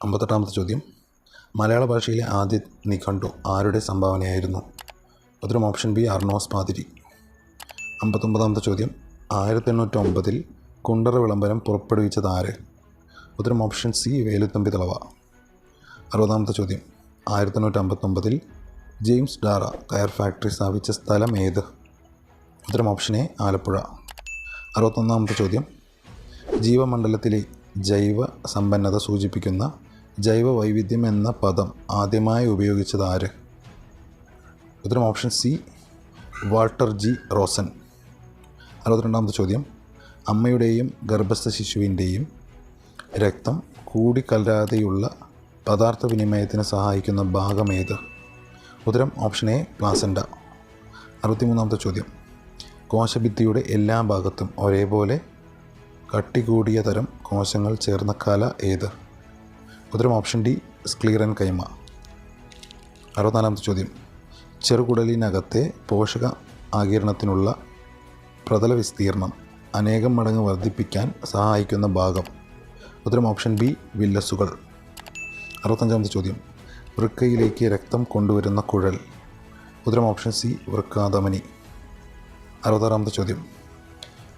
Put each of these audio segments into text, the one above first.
58-ാമത്തെ ചോദ്യം. മലയാള ഭാഷയിലെ ആദ്യ നിഘണ്ടു ആരുടെ സംഭാവനയായിരുന്നു? ഉത്തരം ഓപ്ഷൻ ബി അർണോസ് പാതിരി. 59-ാമത്തെ ചോദ്യം. 1809 കുണ്ടറ വിളംബരം പുറപ്പെടുവിച്ചത് ആര്? ഉത്തരം ഓപ്ഷൻ സി വേലുത്തമ്പി ദളവ. 60-ാമത്തെ ചോദ്യം. 1859 ജെയിംസ് ഡാറ കയർ ഫാക്ടറി സ്ഥാപിച്ച സ്ഥലം ഏത്? ഉത്തരം ഓപ്ഷൻ എ ആലപ്പുഴ. 61-ാമത്തെ ചോദ്യം. ജീവമണ്ഡലത്തിലെ ജൈവ സമ്പന്നത സൂചിപ്പിക്കുന്ന ജൈവ വൈവിധ്യം എന്ന പദം ആദ്യമായി ഉപയോഗിച്ചത് ആര്? ഉത്തരം option C Walter G Rosen. 62-ാമത്തെ ചോദ്യം. അമ്മയുടെയും ഗർഭസ്ഥ ശിശുവിൻ്റെയും രക്തം കൂടിക്കലരാതെയുള്ള പദാർത്ഥ വിനിമയത്തിന് സഹായിക്കുന്ന ഭാഗം ഏത്? ഉത്തരം ഓപ്ഷൻ എ പ്ലാസൻ്റ. 63-ാമത്തെ ചോദ്യം. കോശഭിത്തിയുടെ എല്ലാ ഭാഗത്തും ഒരേപോലെ കട്ടി കൂടിയ തരം കോശങ്ങൾ ചേർന്ന കല ഏത്? ഉത്തരം ഓപ്ഷൻ ഡി സ്ക്ലീറൻ കൈമ. 64-ാമത്തെ ചോദ്യം. ചെറുകുടലിനകത്തെ പോഷക ആഗിരണത്തിനുള്ള പ്രതല വിസ്തീർണം അനേകം മടങ്ങ് വർദ്ധിപ്പിക്കാൻ സഹായിക്കുന്ന ഭാഗം? ഉത്തരം ഓപ്ഷൻ ബി വില്ലസുകൾ. 65-ാമത്തെ ചോദ്യം. വൃക്കയിലേക്ക് രക്തം കൊണ്ടുവരുന്ന കുഴൽ? ഉത്തരം ഓപ്ഷൻ സി വൃക്കാധമനി. 66-ാമത്തെ ചോദ്യം.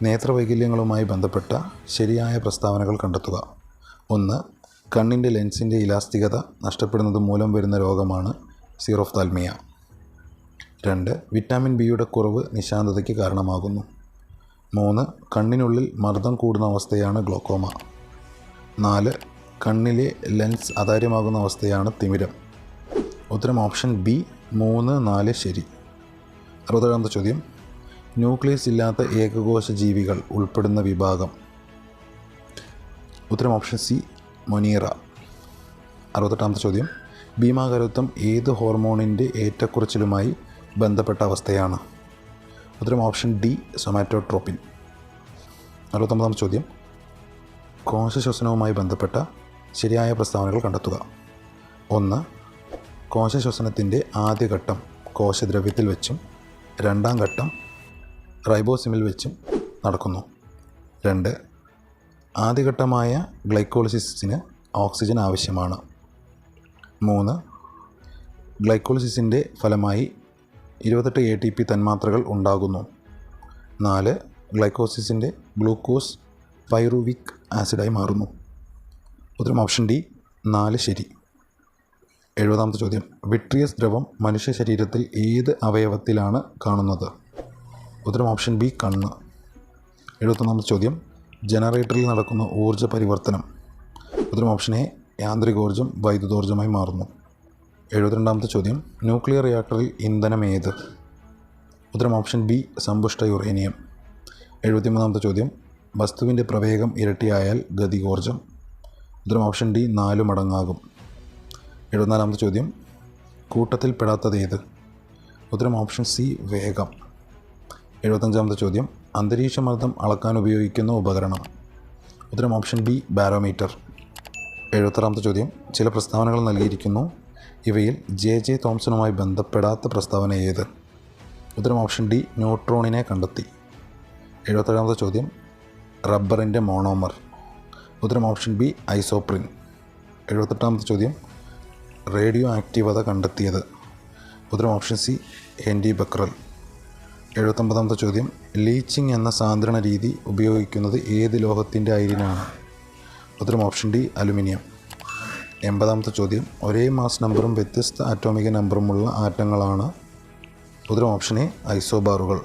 നേത്രവൈകല്യങ്ങളുമായി ബന്ധപ്പെട്ട ശരിയായ പ്രസ്താവനകൾ കണ്ടെത്തുക. 1. കണ്ണിൻ്റെ ലെൻസിൻ്റെ ഇലാസ്തികത നഷ്ടപ്പെടുന്നത് മൂലം വരുന്ന രോഗമാണ് സീറോഫ്താൽമിയ. 2. വിറ്റാമിൻ ബിയുടെ കുറവ് നിശാന്തതയ്ക്ക് കാരണമാകുന്നു. 3. കണ്ണിനുള്ളിൽ മർദ്ദം കൂടുന്ന അവസ്ഥയാണ് ഗ്ലോക്കോമ. 4. കണ്ണിലെ ലെൻസ് അതാര്യമാകുന്ന അവസ്ഥയാണ് തിമിരം. ഉത്തരം ഓപ്ഷൻ ബി 3, 4 ശരി. 67-ാമത്തെ ചോദ്യം. ന്യൂക്ലിയസ് ഇല്ലാത്ത ഏകകോശ ജീവികൾ ഉൾപ്പെടുന്ന വിഭാഗം? ഉത്തരം ഓപ്ഷൻ സി മൊനീറ. 68-ാമത്തെ ചോദ്യം. ഭീമാകരത്വം ഏത് ഹോർമോണിൻ്റെ ഏറ്റക്കുറച്ചിലുമായി ബന്ധപ്പെട്ട അവസ്ഥയാണ്? ഉത്തരം ഓപ്ഷൻ ഡി സൊമാറ്റോട്രോപ്പിൻ. 69-ാമത്തെ ചോദ്യം. കോശശ്വസനവുമായി ബന്ധപ്പെട്ട ശരിയായ പ്രസ്താവനകൾ കണ്ടെത്തുക. 1. കോശശ്വസനത്തിൻ്റെ ആദ്യഘട്ടം കോശദ്രവ്യത്തിൽ വെച്ചും രണ്ടാം ഘട്ടം റൈബോസിമിൽ വെച്ചും നടക്കുന്നു. 2. ആദ്യഘട്ടമായ ഗ്ലൈക്കോളിസിസിന് ഓക്സിജൻ ആവശ്യമാണ്. 3. ഗ്ലൈക്കോളിസിസിൻ്റെ ഫലമായി 28 ATP തന്മാത്രകൾ ഉണ്ടാകുന്നു. 4. ഗ്ലൈക്കോസിസിൻ്റെ ഗ്ലൂക്കോസ് പൈറുവിക് ആസിഡായി മാറുന്നു. ഉത്തരം ഓപ്ഷൻ ഡി 4 ശരി. 70-ാമത്തെ ചോദ്യം. വിട്രിയസ് ദ്രവം മനുഷ്യ ശരീരത്തിൽ ഏത് അവയവത്തിലാണ് കാണുന്നത്? ഉത്തരം ഓപ്ഷൻ ബി കണ്ണ്. 71-ാമത്തെ ചോദ്യം. ജനറേറ്ററിൽ നടക്കുന്ന ഊർജ്ജ പരിവർത്തനം? ഉത്തരം ഓപ്ഷൻ എ യാന്ത്രികോർജ്ജം വൈദ്യുതോർജ്ജമായി മാറുന്നു. 72-ാമത്തെ ചോദ്യം. ന്യൂക്ലിയർ റിയാക്ടറിൽ ഇന്ധനം ഏത്? ഉത്തരം ഓപ്ഷൻ ബി സമ്പുഷ്ട യുറേനിയം. 73-ാമത്തെ ചോദ്യം. വസ്തുവിൻ്റെ പ്രവേഗം ഇരട്ടിയായാൽ ഗതികോർജ്ജം? ഉത്തരം ഓപ്ഷൻ ഡി 4 മടങ്ങാകും. 74-ാമത്തെ ചോദ്യം. കൂട്ടത്തിൽ പെടാത്തത് ഏത്? ഉത്തരം ഓപ്ഷൻ സി വേഗം. 75-ാമത്തെ ചോദ്യം. അന്തരീക്ഷമർദ്ദം അളക്കാൻ ഉപയോഗിക്കുന്ന ഉപകരണം? ഉത്തരം ഓപ്ഷൻ ബി ബാരോമീറ്റർ. 76-ാമത്തെ ചോദ്യം. ചില പ്രസ്താവനകൾ നൽകിയിരിക്കുന്നു. ഇവയിൽ ജെ തോംസണുമായി ബന്ധപ്പെടാത്ത പ്രസ്താവന ഏത്? ഉത്തരം ഓപ്ഷൻ ഡി ന്യൂട്രോണിനെ കണ്ടെത്തി. 77-ാമത്തെ ചോദ്യം. റബ്ബറിൻ്റെ മോണോമർ? ഉത്തരം ഓപ്ഷൻ ബി ഐസോപ്രിൻ. 78-ാമത്തെ ചോദ്യം. റേഡിയോ ആക്റ്റീവത കണ്ടെത്തിയത്? ഉത്തരം ഓപ്ഷൻ സി ഹെൻറി ബെക്കറൽ. 79-ാമത്തെ ചോദ്യം. ലീച്ചിങ് എന്ന സാന്ദ്രണ രീതി ഉപയോഗിക്കുന്നത് ഏത് ലോഹത്തിൻ്റെ അയിരിനാണ്? ഉത്തരം ഓപ്ഷൻ ഡി അലുമിനിയം. 80-ാമത്തെ ചോദ്യം. ഒരേ മാസ് നമ്പറും വ്യത്യസ്ത ആറ്റോമിക നമ്പറുമുള്ള ആറ്റങ്ങളാണ്? ഉത്തരം ഓപ്ഷൻ എ ഐസോബാറുകൾ.